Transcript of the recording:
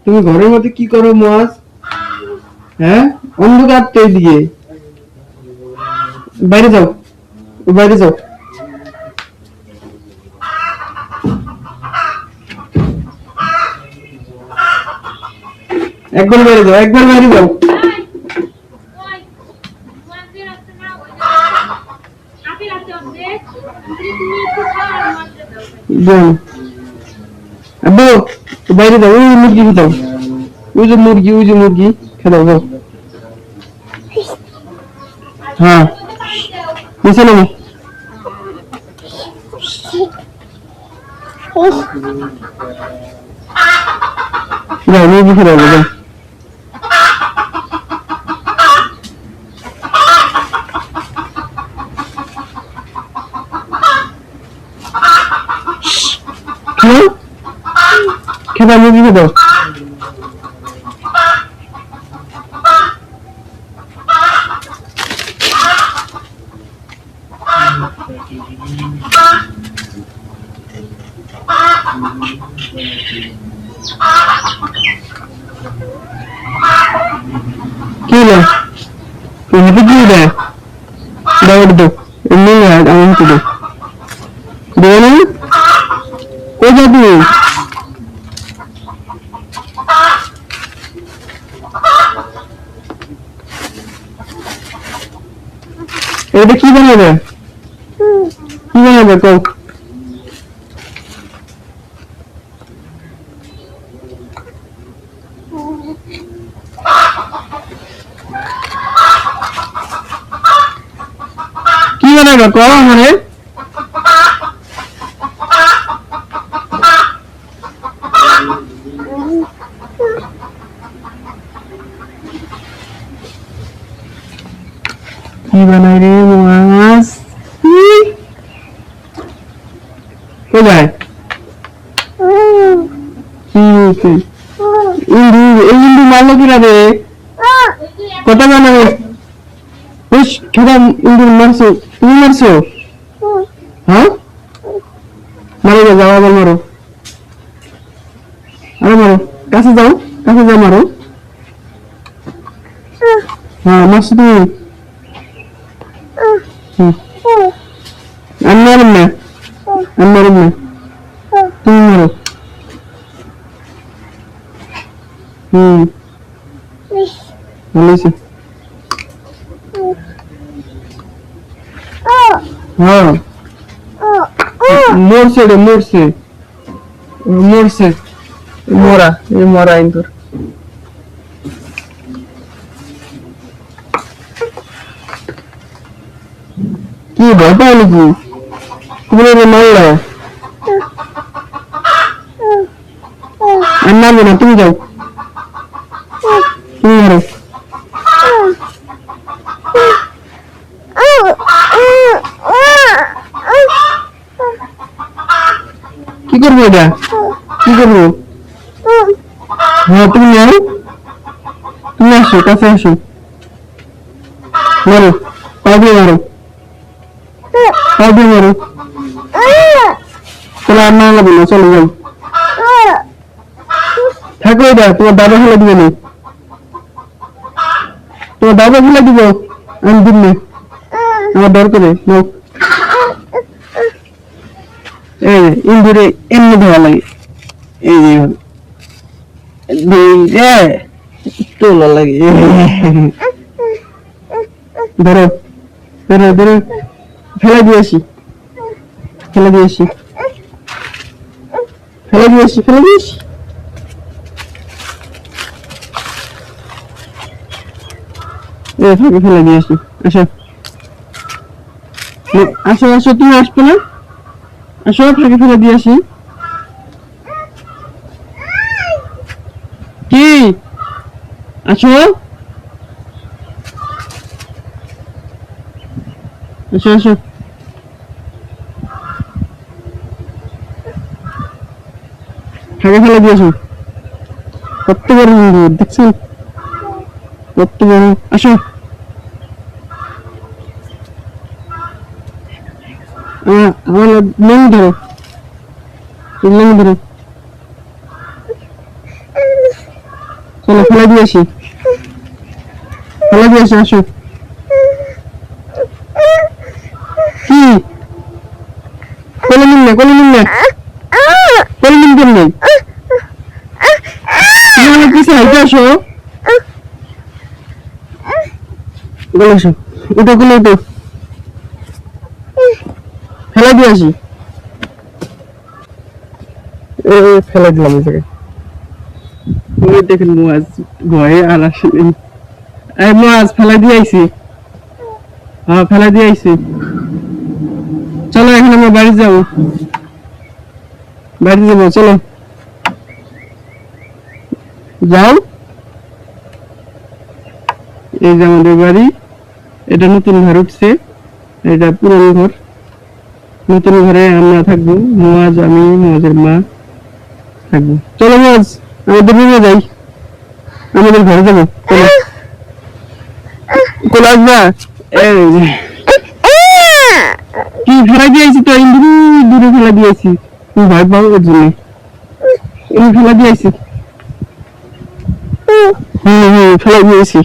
তুমি ঘরের মধ্যে কি করো মাছ? হ্যাঁ, অন্ধকার তো এদিকে। বাইরে যাও, বাইরে যাও। একবার বাইরে যাও, একবার বাইরে যাও। আব্বু বাইরে যাও, ওই মুরগি খেতাও, ওই যে মুরগি, ওই যে মুরগি খেতাও যাও। হ্যাঁ নিচে নামো। যাও মুরগি খেতাও যাও। খেতাও মুরগি খেতাও। কি হলো? হাতে কি দেয়? দাও দাও, এমনি আমার হাতে দাও। দেবে না? কই যাবি? এটা কি বানাবে? কি বানাবে কও? কি বানাবে কও মানে? কি বানাই রে মাছ? কোথায়? ইন্দু মারলো কিনা রে? কোথায় বানাবে? খেলাম ইন্দু মারছো, তুমি মারছো? হ্যাঁ মারো, যাও আবার মারো, আরে মারো, কাছে যাও, কাছে যাও মারো। হ্যাঁ মারছো তুমি। আমি মারুম না, আমি মারুম না, তুমি মারো। ভালো হয়েছে। হ্যাঁ মরছে রে, মরছে মরছে, মরা, এই মরা ইন্দুর। কি ভয় পাও নাকি তুমি? মারলে আর মারবে না, তুমি যাও, তুমি মারো। কি করবো এটা? কি করবো? হ্যাঁ তুমি নাও, তুমি আসো, কাছে আসো, মারো, পা দিয়ে মারো, পা দিয়ে মারো। চলো আর না লাগবে না, চলো যাও, থাকো। এটা তোমার দাদা ফেলে দিবে না, তোমার দাদা ফেলে দিব, আমি দিব না, আমার ডর করে নাও। এই ইন্দুরে এমনি ধোয়া লাগে, এই যে তোলা লাগে। ধরো ধরো ধরো, ফেলে দিয়েছি, ফেলে দিয়েছি, ফেলে দিয়েছি, ফেলে দিয়েছি। ফেলে দিয়েছি, আসো আসো আসো, তুমি আসবে না? আসো, ফাঁকে ফেলে দিয়েছি। কি আসো, আসো আসো, ফাঁকে ফেলে দিয়েছি। কত বড় দেখছেন, কত বড়। আসো, আমার লেঙ্গি ধরো, লেঙ্গি ধরো। চলো ফেলে দিয়ে আসি, ফেলে দিয়ে আসি, আসো। কি কোলে নিন না, কোলে নিন না, কোলে নিন কেমনি? তুমি আমার পিছে হাইটে আসো, কোলে আসো, উঠো কোলে উঠো, ফেলে দিয়ে আসি। ফেলে দিলাম এই জায়গায়। ওই দেখেন মুয়াজ ভয়ে আর আসেনি। এই মুয়াজ ফেলে দিয়ে আইছি। হ্যাঁ ফেলে দিয়ে আইছি। চলো এখন আমরা বাড়ি যাবো, বাড়ি যাবো, চলো যাও। এই যে আমাদের বাড়ি, এটা নতুন ঘর উঠছে, এটা পুরনো ঘর। নতুন ঘরে আমরা থাকবো, মুয়াজ, আমি, মুয়াজের মা থাকবো। চলো মুয়াজ আমাদের রুমে যাই, আমাদের ঘরে যাবো, চলো। কোলে আসবা? এই যে। কি ফেলা দিয়েছি তো, দূরে ফেলা দিয়েছি, তুমি ভয় পাবো ওর জন্য। ফেলা দিয়েছি, ফেলা দিয়েছি।